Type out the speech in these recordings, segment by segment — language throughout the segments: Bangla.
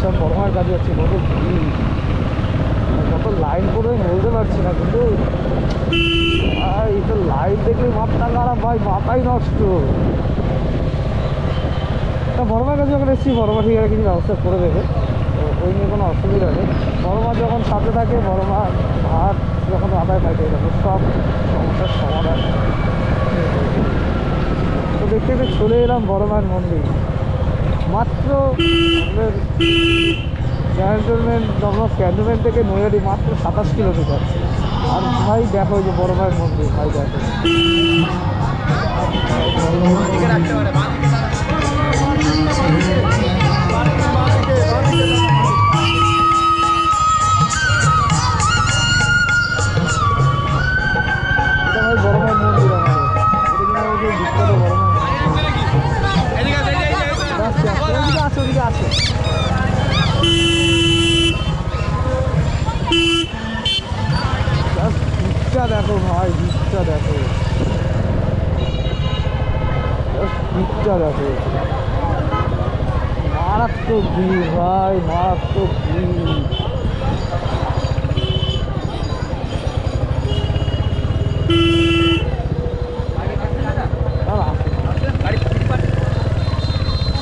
সব বড় মায়ের কাছে যাচ্ছি, কত ভিড়, কত লাইন করে বলতে পারছি না, কিন্তু এই তো লাইন দেখলে মাথা খারাপ ভাই, মাথাই নষ্ট। তা বড় মায়ের কাছে যখন এসেছি, বড় মা ঠিক আছে কিছু ব্যবস্থা করে দেবে, তো ওই নিয়ে কোনো অসুবিধা নেই। বড় মা যখন সাথে থাকে, বড় মা ভাত যখন আদায় থাকে, তখন সব সমস্যার সমাধান। তো দেখতে দেখতে চলে এলাম বড় মায়ের মন্দির। মাত্র আমাদের ক্যান্টনমেন্ট থেকে নৈহাটি মাত্র 27 কিলোমিটার। আর ভাই দেখো যে বড় মায়ের মন্দির, ভাই দেখো বড় মায়ের মন্দির, আমাদের বিখ্যাত বড় মায়ের আছে, ওদিকে আছে। ভিড়টা দেখো ভাই, ভিড়টা দেখো, ভিড়টা দেখো, মারাত্মক ভিড় ভাই, মারাত্মক ভিড়।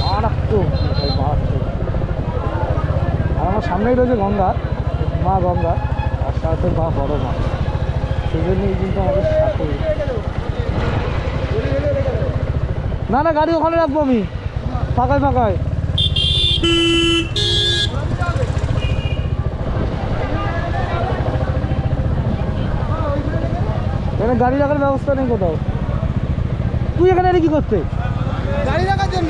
মারাত্মক ভাই, মারাত্মক। আর আমার সামনেই রয়েছে গঙ্গা, মা গঙ্গা, আর সাথে মা বড় মা, সেই জন্যই কিন্তু আমাদের সাথে। না না, গাড়ি ওখানে রাখবো আমি, ফাঁকায় ফাঁকায়। এখানে গাড়ি রাখার ব্যবস্থা নেই কোথাও। তুই এখানে কি করতে? গাড়ি রাখার জন্য